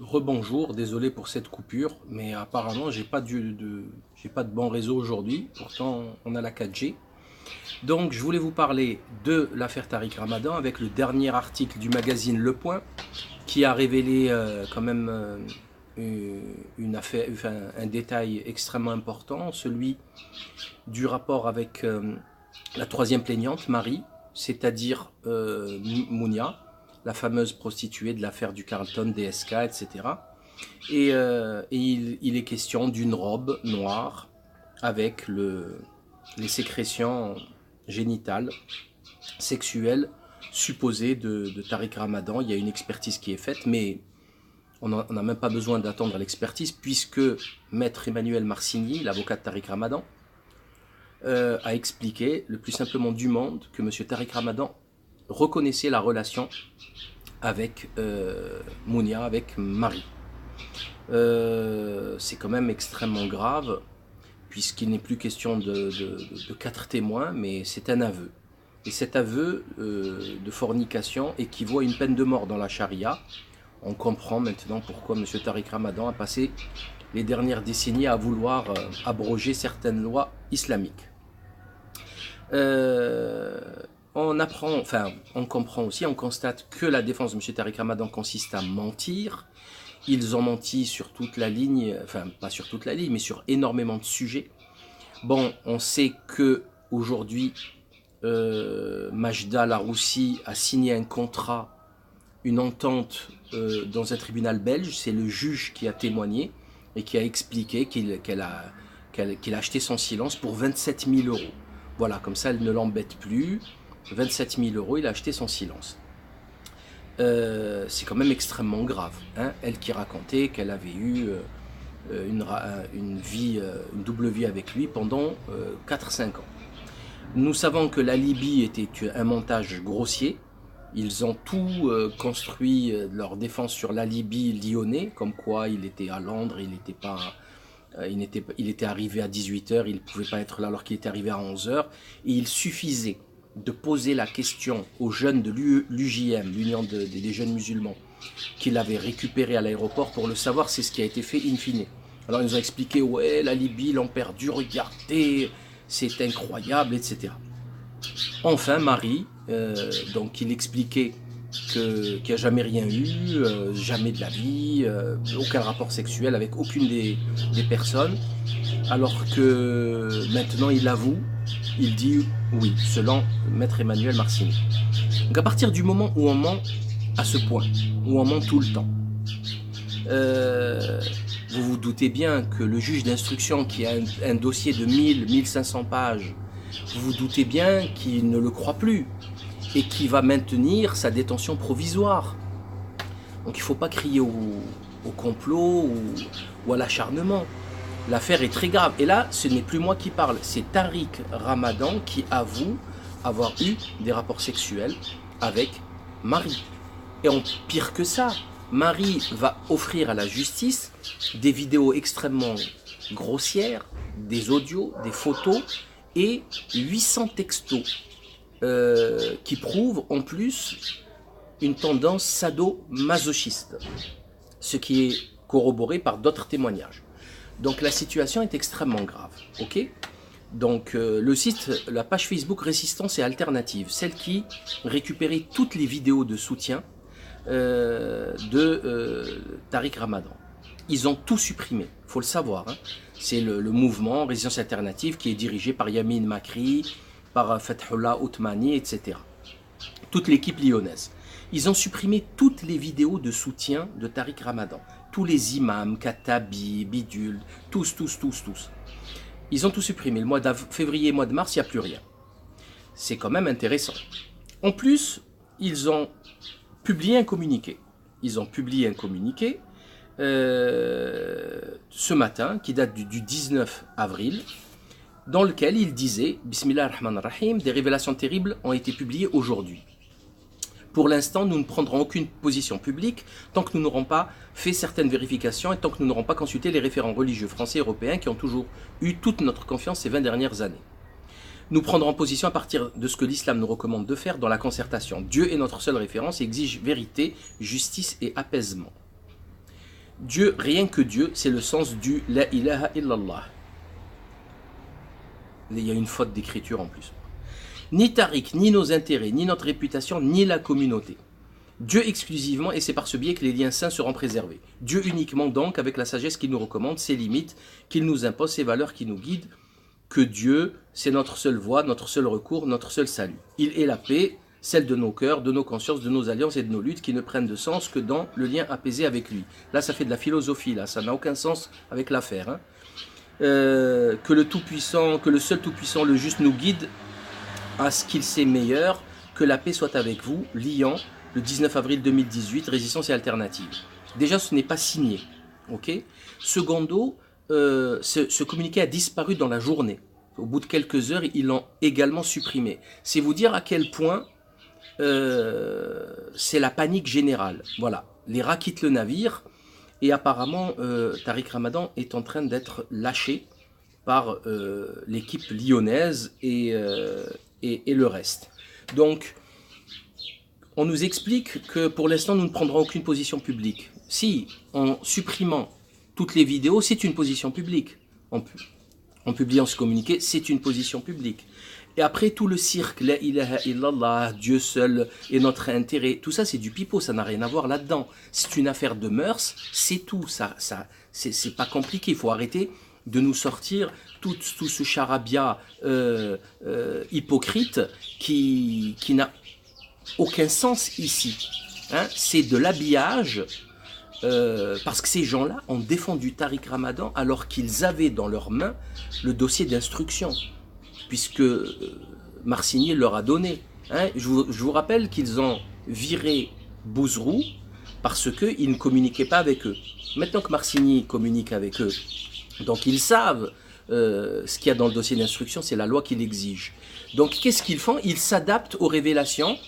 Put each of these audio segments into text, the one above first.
Rebonjour, désolé pour cette coupure, mais apparemment j'ai pas de bon réseau aujourd'hui, pourtant on a la 4G. Donc je voulais vous parler de l'affaire Tariq Ramadan avec le dernier article du magazine Le Point qui a révélé quand même une affaire, enfin, un détail extrêmement important, celui du rapport avec la troisième plaignante, Marie, c'est-à-dire Mounia, la fameuse prostituée de l'affaire du Carlton, DSK, etc. Et il est question d'une robe noire avec les sécrétions génitales, sexuelles, supposées de Tariq Ramadan. Il y a une expertise qui est faite, mais on n'a même pas besoin d'attendre l'expertise, puisque Maître Emmanuel Marcigny, l'avocat de Tariq Ramadan, a expliqué le plus simplement du monde que M. Tariq Ramadan reconnaissait la relation avec Mounia, avec Marie. C'est quand même extrêmement grave, puisqu'il n'est plus question de 4 témoins, mais c'est un aveu. Et cet aveu de fornication équivaut à une peine de mort dans la charia. On comprend maintenant pourquoi M. Tariq Ramadan a passé les dernières décennies à vouloir abroger certaines lois islamiques. On comprend aussi, on constate que la défense de M. Tariq Ramadan consiste à mentir. Ils ont menti sur toute la ligne, enfin pas sur toute la ligne, mais sur énormément de sujets. Bon, on sait que aujourd'hui, Majda Laroussi a signé un contrat, une entente dans un tribunal belge. C'est le juge qui a témoigné et qui a expliqué qu'il a acheté son silence pour 27 000 euros. Voilà, comme ça elle ne l'embête plus. 27 000 euros, il a acheté son silence. C'est quand même extrêmement grave. Hein, elle qui racontait qu'elle avait eu une double vie avec lui pendant 4-5 ans. Nous savons que la Libye était un montage grossier. Ils ont tout construit leur défense sur la Libye lyonnais, comme quoi il était à Londres, il était arrivé à 18h, il ne pouvait pas être là alors qu'il était arrivé à 11h. Et il suffisait de poser la question aux jeunes de l'UJM, l'Union des jeunes musulmans, qu'il avait récupéré à l'aéroport pour le savoir. C'est ce qui a été fait in fine. Alors ils nous ont expliqué, ouais, la Libye l'ont perdu, regardez, c'est incroyable, etc. Enfin, Marie, donc il expliquait qu'il n'y a jamais rien eu, jamais de la vie, aucun rapport sexuel avec aucune des personnes, alors que maintenant il avoue, il dit oui, selon Maître Emmanuel Marcigny. Donc à partir du moment où on ment à ce point, où on ment tout le temps, vous vous doutez bien que le juge d'instruction qui a un dossier de 1000-1500 pages, vous vous doutez bien qu'il ne le croit plus et qu'il va maintenir sa détention provisoire. Donc il ne faut pas crier au complot ou à l'acharnement. L'affaire est très grave. Et là, ce n'est plus moi qui parle, c'est Tariq Ramadan qui avoue avoir eu des rapports sexuels avec Marie. Et pire que ça, Marie va offrir à la justice des vidéos extrêmement grossières, des audios, des photos et 800 textos qui prouvent en plus une tendance sado-masochiste, ce qui est corroboré par d'autres témoignages. Donc la situation est extrêmement grave, ok ? Donc le site, la page Facebook Résistance et Alternative, celle qui récupérait toutes les vidéos de soutien de Tariq Ramadan. Ils ont tout supprimé, il faut le savoir. Hein. C'est le mouvement Résistance Alternative qui est dirigé par Yamin Makri, par Fethullah Othmani, etc. Toute l'équipe lyonnaise. Ils ont supprimé toutes les vidéos de soutien de Tariq Ramadan. Tous les imams, Katabi, Bidul, tous. Ils ont tout supprimé. Le mois de février, mois de mars, il n'y a plus rien. C'est quand même intéressant. En plus, ils ont publié un communiqué. Ce matin, qui date du 19 avril, dans lequel il disait, Bismillah ar-Rahman ar-Rahim, des révélations terribles ont été publiées aujourd'hui. Pour l'instant, nous ne prendrons aucune position publique tant que nous n'aurons pas fait certaines vérifications et tant que nous n'aurons pas consulté les référents religieux français et européens qui ont toujours eu toute notre confiance ces 20 dernières années. Nous prendrons position à partir de ce que l'islam nous recommande de faire dans la concertation. Dieu est notre seule référence et exige vérité, justice et apaisement. Dieu, rien que Dieu, c'est le sens du La ilaha illallah. Il y a une faute d'écriture en plus. Ni Tariq, ni nos intérêts, ni notre réputation, ni la communauté. Dieu exclusivement, et c'est par ce biais que les liens saints seront préservés. Dieu uniquement donc, avec la sagesse qu'il nous recommande, ses limites, qu'il nous impose, ses valeurs qui nous guident, que Dieu, c'est notre seule voie, notre seul recours, notre seul salut. Il est la paix, celle de nos cœurs, de nos consciences, de nos alliances et de nos luttes qui ne prennent de sens que dans le lien apaisé avec lui. Là, ça fait de la philosophie, là, ça n'a aucun sens avec l'affaire. Hein. Que le Tout-Puissant, que le seul Tout-Puissant, le juste, nous guide à ce qu'il sait meilleur, que la paix soit avec vous, liant le 19 avril 2018, Résistance et Alternative. Déjà, ce n'est pas signé. Okay. Secondo, ce communiqué a disparu dans la journée. Au bout de quelques heures, ils l'ont également supprimé. C'est vous dire à quel point c'est la panique générale. Voilà, les rats quittent le navire et apparemment Tariq Ramadan est en train d'être lâché par l'équipe lyonnaise et le reste. Donc, on nous explique que pour l'instant, nous ne prendrons aucune position publique. Si, en supprimant toutes les vidéos, c'est une position publique. En publiant ce communiqué, c'est une position publique. Et après, tout le cirque, la ilaha illallah, Dieu seul est notre intérêt, tout ça, c'est du pipeau, ça n'a rien à voir là-dedans. C'est une affaire de mœurs, c'est tout. C'est pas compliqué, il faut arrêter de nous sortir tout ce charabia hypocrite qui n'a aucun sens ici. Hein, c'est de l'habillage parce que ces gens-là ont défendu Tariq Ramadan alors qu'ils avaient dans leurs mains le dossier d'instruction, puisque Marcigny leur a donné. Hein, je vous rappelle qu'ils ont viré Bouzrou parce qu'ils ne communiquaient pas avec eux. Maintenant que Marcigny communique avec eux, donc ils savent ce qu'il y a dans le dossier d'instruction, c'est la loi qui l'exige. Donc qu'est-ce qu'ils font? Ils s'adaptent aux révélations,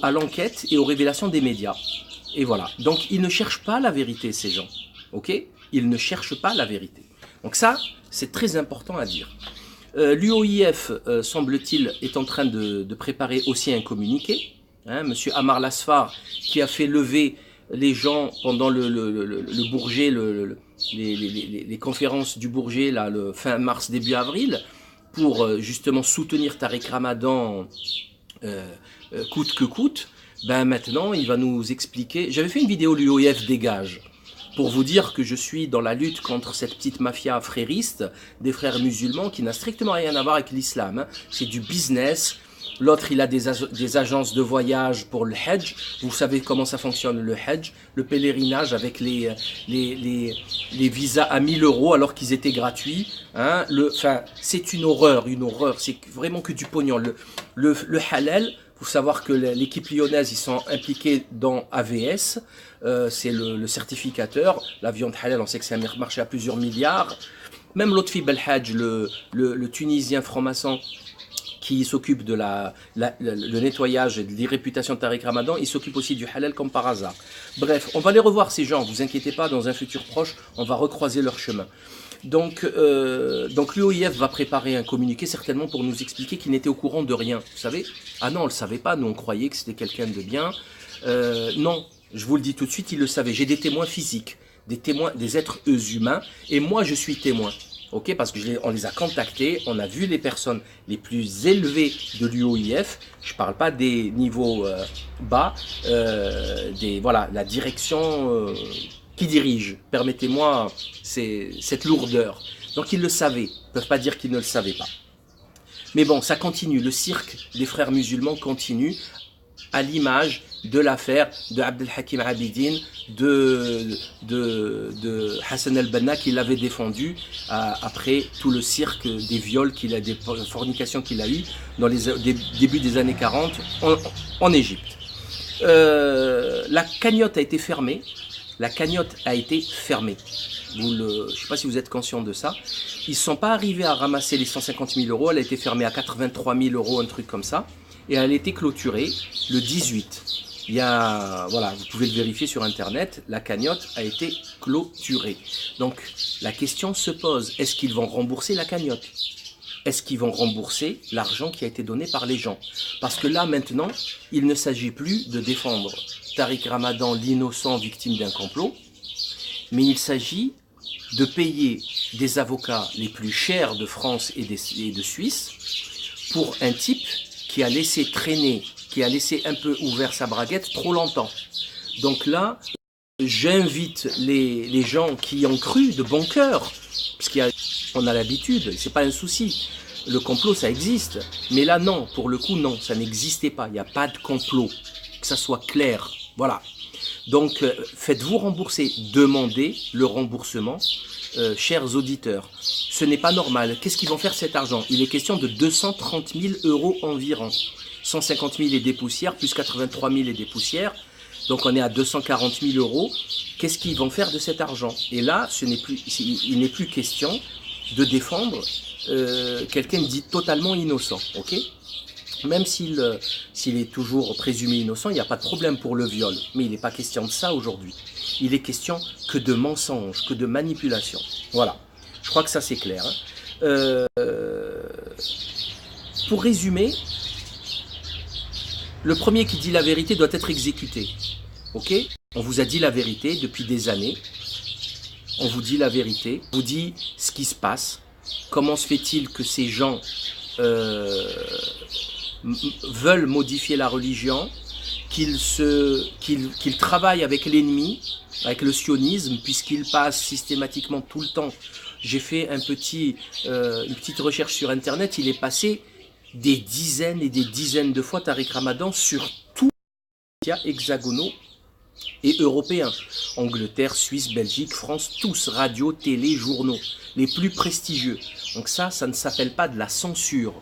à l'enquête et aux révélations des médias. Et voilà. Donc ils ne cherchent pas la vérité, ces gens. Ok? Ils ne cherchent pas la vérité. Donc ça, c'est très important à dire. L'UOIF, semble-t-il, est en train de préparer aussi un communiqué. Hein, Monsieur Amar Lasfar, qui a fait lever les gens pendant le Bourget, les conférences du Bourget, là, le fin mars, début avril, pour justement soutenir Tariq Ramadan coûte que coûte. Ben maintenant, il va nous expliquer. J'avais fait une vidéo l'UOIF dégage pour vous dire que je suis dans la lutte contre cette petite mafia frériste des frères musulmans qui n'a strictement rien à voir avec l'islam. Hein. C'est du business. L'autre, il a des agences de voyage pour le Hajj. Vous savez comment ça fonctionne le Hajj, le pèlerinage avec les visas à 1000 € alors qu'ils étaient gratuits. Hein. C'est une horreur, c'est vraiment que du pognon. Le halal, il faut savoir que l'équipe lyonnaise, ils sont impliqués dans AVS, c'est le certificateur. La viande halal, on sait que c'est un marché à plusieurs milliards. Même Lotfi Belhadj, le Tunisien franc-maçon, qui s'occupe de le nettoyage et de l'irréputation de Tariq Ramadan, il s'occupe aussi du halal comme par hasard. Bref, on va les revoir ces gens, vous inquiétez pas, dans un futur proche, on va recroiser leur chemin. Donc l'UOIF va préparer un communiqué certainement pour nous expliquer qu'il n'était au courant de rien. Vous savez? Ah non, on ne le savait pas, nous on croyait que c'était quelqu'un de bien. Non, je vous le dis tout de suite, il le savait. J'ai des témoins physiques, des témoins, des êtres humains, et moi je suis témoin. Okay, parce on les a contactés, on a vu les personnes les plus élevées de l'UOIF, je ne parle pas des niveaux bas, voilà, la direction qui dirige, permettez-moi cette lourdeur. Donc ils le savaient, ils ne peuvent pas dire qu'ils ne le savaient pas. Mais bon, ça continue, le cirque des frères musulmans continue à l'image de l'affaire de Abdelhakim Abidine, de Hassan el-Banna qui l'avait défendu après tout le cirque des viols des fornications qu'il a eu dans les débuts des années 40 en Égypte. La cagnotte a été fermée. La cagnotte a été fermée. Je ne sais pas si vous êtes conscient de ça. Ils ne sont pas arrivés à ramasser les 150 000 €. Elle a été fermée à 83 000 €, un truc comme ça. Et elle a été clôturée le 18. Voilà, vous pouvez le vérifier sur Internet, la cagnotte a été clôturée. Donc, la question se pose, est-ce qu'ils vont rembourser la cagnotte? Est-ce qu'ils vont rembourser l'argent qui a été donné par les gens? Parce que là, maintenant, il ne s'agit plus de défendre Tariq Ramadan, l'innocent victime d'un complot, mais il s'agit de payer des avocats les plus chers de France et de Suisse pour un type qui a laissé traîner, qui a laissé un peu ouvert sa braguette trop longtemps. Donc là, j'invite les gens qui ont cru de bon cœur, parce qu'on a l'habitude, c'est pas un souci. Le complot, ça existe. Mais là, non, pour le coup, non, ça n'existait pas. Il n'y a pas de complot. Que ça soit clair. Voilà. Donc, faites-vous rembourser. Demandez le remboursement, chers auditeurs. Ce n'est pas normal. Qu'est-ce qu'ils vont faire cet argent? Il est question de 230 000 € environ. 150 000 et des poussières, plus 83 000 et des poussières. Donc, on est à 240 000 €. Qu'est-ce qu'ils vont faire de cet argent? Et là, il n'est plus question de défendre quelqu'un dit totalement innocent, ok? Même s'il est toujours présumé innocent, il n'y a pas de problème pour le viol. Mais il n'est pas question de ça aujourd'hui. Il est question que de mensonges, que de manipulation. Voilà. Je crois que ça c'est clair. Hein. Pour résumer, le premier qui dit la vérité doit être exécuté. Ok? On vous a dit la vérité depuis des années. On vous dit la vérité. On vous dit ce qui se passe. Comment se fait-il que ces gens veulent modifier la religion, qu'ils travaillent avec l'ennemi, avec le sionisme, puisqu'ils passent systématiquement tout le temps. J'ai fait une petite recherche sur Internet, il est passé des dizaines et des dizaines de fois Tariq Ramadan sur tous les médias hexagonaux et européens. Angleterre, Suisse, Belgique, France, tous, radio, télé, journaux, les plus prestigieux. Donc ça ne s'appelle pas de la censure.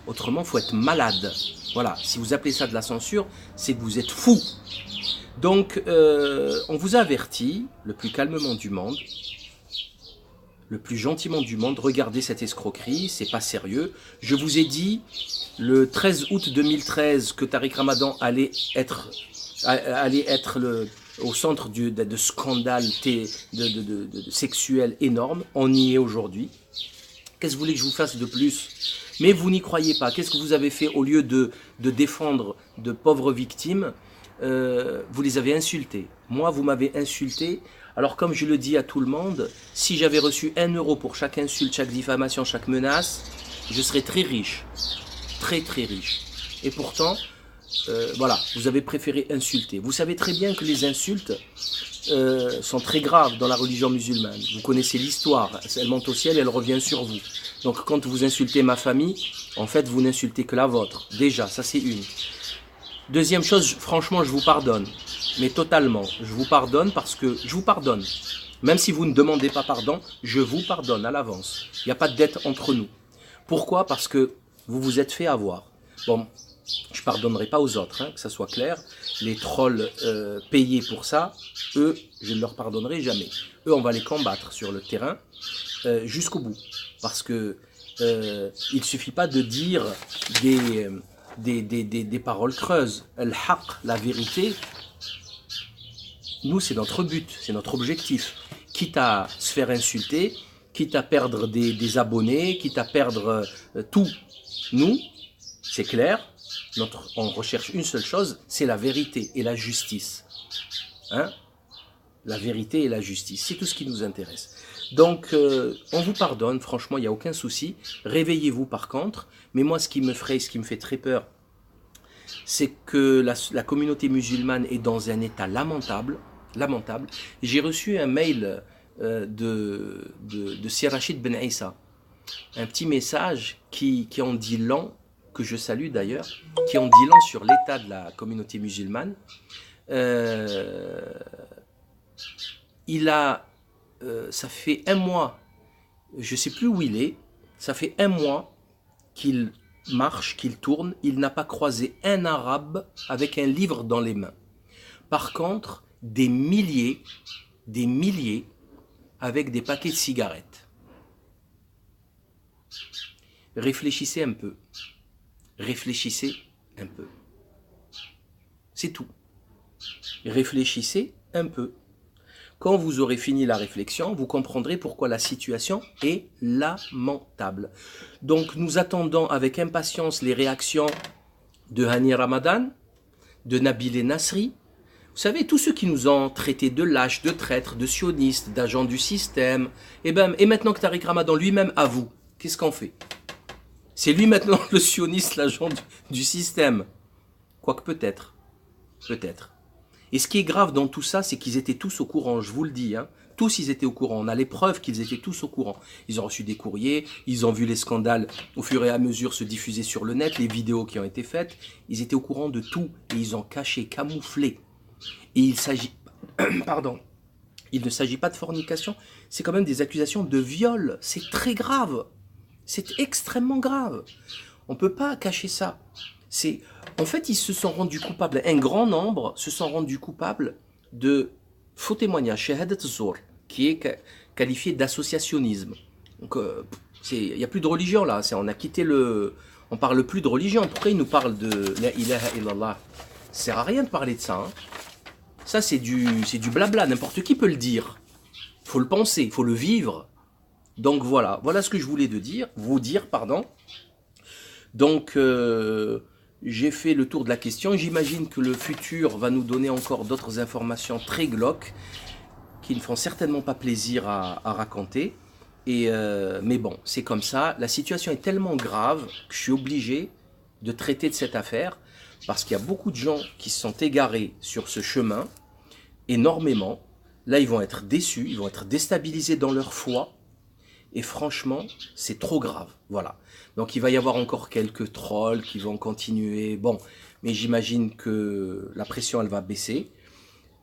Autrement, il faut être malade. Voilà, si vous appelez ça de la censure, c'est que vous êtes fou. Donc, on vous a averti, le plus calmement du monde, le plus gentiment du monde, regardez cette escroquerie, c'est pas sérieux. Je vous ai dit, le 13 août 2013, que Tariq Ramadan allait être au centre de scandales sexuels énormes. On y est aujourd'hui. Qu'est-ce que vous voulez que je vous fasse de plus? Mais vous n'y croyez pas. Qu'est-ce que vous avez fait au lieu de défendre de pauvres victimes? Vous les avez insultés. Moi, vous m'avez insulté. Alors, comme je le dis à tout le monde, si j'avais reçu 1 € pour chaque insulte, chaque diffamation, chaque menace, je serais très riche. Très, très riche. Et pourtant, voilà, vous avez préféré insulter. Vous savez très bien que les insultes sont très graves dans la religion musulmane. Vous connaissez l'histoire. Elle monte au ciel, elle revient sur vous. Donc, quand vous insultez ma famille, en fait, vous n'insultez que la vôtre. Déjà, ça c'est une. Deuxième chose, franchement, je vous pardonne. Mais totalement. Je vous pardonne parce que je vous pardonne. Même si vous ne demandez pas pardon, je vous pardonne à l'avance. Il n'y a pas de dette entre nous. Pourquoi? Parce que vous vous êtes fait avoir. Bon, je ne pardonnerai pas aux autres, hein, que ça soit clair. Les trolls payés pour ça, eux, je ne leur pardonnerai jamais. Eux, on va les combattre sur le terrain jusqu'au bout. Parce que il ne suffit pas de dire des paroles creuses. Al-haq, la vérité, nous, c'est notre but, c'est notre objectif. Quitte à se faire insulter, quitte à perdre des abonnés, quitte à perdre tout. Nous, c'est clair, on recherche une seule chose, c'est la vérité et la justice. Hein? La vérité et la justice, c'est tout ce qui nous intéresse. Donc, on vous pardonne, franchement, il n'y a aucun souci. Réveillez-vous par contre. Mais moi, ce qui me fait très peur, c'est que la communauté musulmane est dans un état lamentable. J'ai reçu un mail de Sir Rachid Ben Issa. Un petit message qui en dit long, que je salue d'ailleurs, qui en dit long sur l'état de la communauté musulmane. Ça fait 1 mois, je ne sais plus où il est, ça fait 1 mois qu'il marche, qu'il tourne, il n'a pas croisé un arabe avec un livre dans les mains. Par contre, des milliers avec des paquets de cigarettes. Réfléchissez un peu. Réfléchissez un peu. C'est tout. Réfléchissez un peu. Quand vous aurez fini la réflexion, vous comprendrez pourquoi la situation est lamentable. Donc nous attendons avec impatience les réactions de Hani Ramadan, de Nabil Nasri. Vous Vous savez, tous ceux qui nous ont traités de lâches, de traîtres, de sionistes, d'agents du système, et maintenant que Tariq Ramadan lui-même avoue, qu'est-ce qu'on fait? C'est lui maintenant le sioniste, l'agent du système. Quoique peut-être. Peut-être. Et ce qui est grave dans tout ça, c'est qu'ils étaient tous au courant, je vous le dis. Hein. Tous, ils étaient au courant. On a les preuves qu'ils étaient tous au courant. Ils ont reçu des courriers, ils ont vu les scandales au fur et à mesure se diffuser sur le net, les vidéos qui ont été faites. Ils étaient au courant de tout et ils ont caché, camouflé. Et il s'agit... Pardon. Il ne s'agit pas de fornication, c'est quand même des accusations de viol. C'est très grave. C'est extrêmement grave. On ne peut pas cacher ça. En fait, ils se sont rendus coupables, un grand nombre se sont rendus coupables de faux témoignages, shahadat zour, qui est qualifié d'associationnisme. Donc, il n'y a plus de religion là, on a quitté on parle plus de religion. Pourquoi ils nous parlent de la ilaha illallah? Ça sert à rien de parler de ça. Hein. Ça, c'est du blabla, n'importe qui peut le dire. Il faut le penser, il faut le vivre. Donc voilà ce que je voulais vous dire. Donc, j'ai fait le tour de la question. J'imagine que le futur va nous donner encore d'autres informations très glauques qui ne feront certainement pas plaisir à raconter. Mais bon, c'est comme ça. La situation est tellement grave que je suis obligé de traiter de cette affaire parce qu'il y a beaucoup de gens qui se sont égarés sur ce chemin, énormément. Là, ils vont être déçus, ils vont être déstabilisés dans leur foi. Et franchement, c'est trop grave. Voilà. Donc, il va y avoir encore quelques trolls qui vont continuer. Bon, mais j'imagine que la pression, elle va baisser.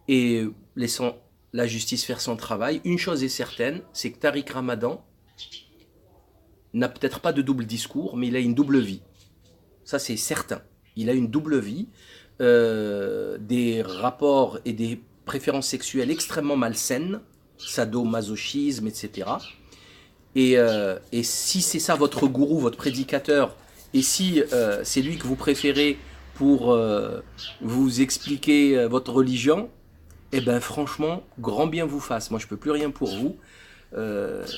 Et laissons la justice faire son travail. Une chose est certaine, c'est que Tariq Ramadan n'a peut-être pas de double discours, mais il a une double vie. Ça, c'est certain. Il a une double vie. Des rapports et des préférences sexuelles extrêmement malsaines. Sadomasochisme, etc. Et si c'est ça votre gourou, votre prédicateur, et si c'est lui que vous préférez pour vous expliquer votre religion, eh bien franchement, grand bien vous fasse. Moi je ne peux plus rien pour vous.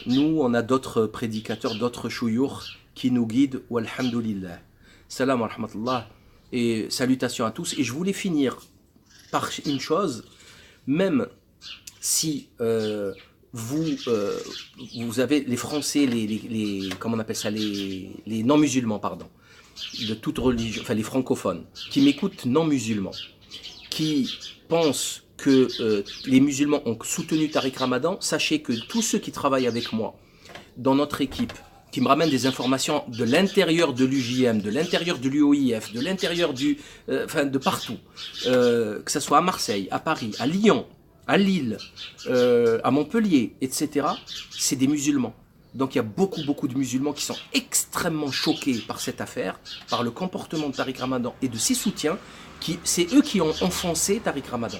Nous, on a d'autres prédicateurs, d'autres chouyours qui nous guident. Walhamdulillah. Salam wa rahmatullah. Et salutations à tous. Et je voulais finir par une chose. Même si... vous avez les Français, comment on appelle ça, les non-musulmans, pardon, de toute religion, enfin les francophones, qui m'écoutent non-musulmans, qui pensent que les musulmans ont soutenu Tariq Ramadan, sachez que tous ceux qui travaillent avec moi dans notre équipe, qui me ramènent des informations de l'intérieur de l'UJM, de l'intérieur de l'UOIF, de l'intérieur de partout, que ce soit à Marseille, à Paris, à Lyon, à Lille, à Montpellier, etc., c'est des musulmans. Donc il y a beaucoup de musulmans qui sont extrêmement choqués par cette affaire, par le comportement de Tariq Ramadan et de ses soutiens. C'est eux qui ont enfoncé Tariq Ramadan.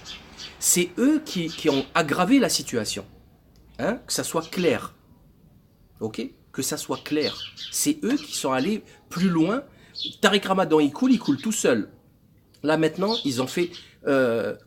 C'est eux qui ont aggravé la situation. Hein? Que ça soit clair. Ok? Que ça soit clair. C'est eux qui sont allés plus loin. Tariq Ramadan, il coule tout seul. Là maintenant, ils ont fait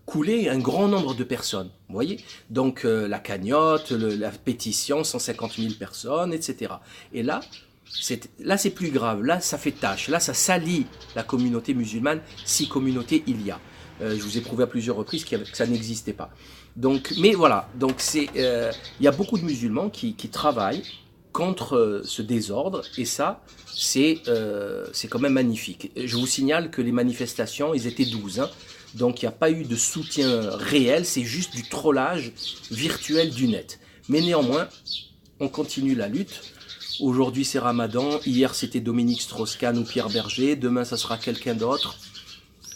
couler un grand nombre de personnes. Vous voyez? Donc la cagnotte, la pétition, 150 000 personnes, etc. Et là, c'est plus grave. Là, ça fait tâche. Là, ça salit la communauté musulmane, si communauté il y a. Je vous ai prouvé à plusieurs reprises que ça n'existait pas. Donc, mais voilà. Donc il y a beaucoup de musulmans qui travaillent contre ce désordre, et ça, c'est quand même magnifique. Je vous signale que les manifestations, ils étaient 12, hein, donc il n'y a pas eu de soutien réel, c'est juste du trollage virtuel du net. Mais néanmoins, on continue la lutte. Aujourd'hui, c'est Ramadan, hier, c'était Dominique Strauss-Kahn ou Pierre Berger, demain, ça sera quelqu'un d'autre.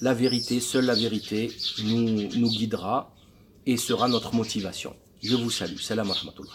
La vérité, seule la vérité, nous guidera et sera notre motivation. Je vous salue. Salam wa rahmatullah.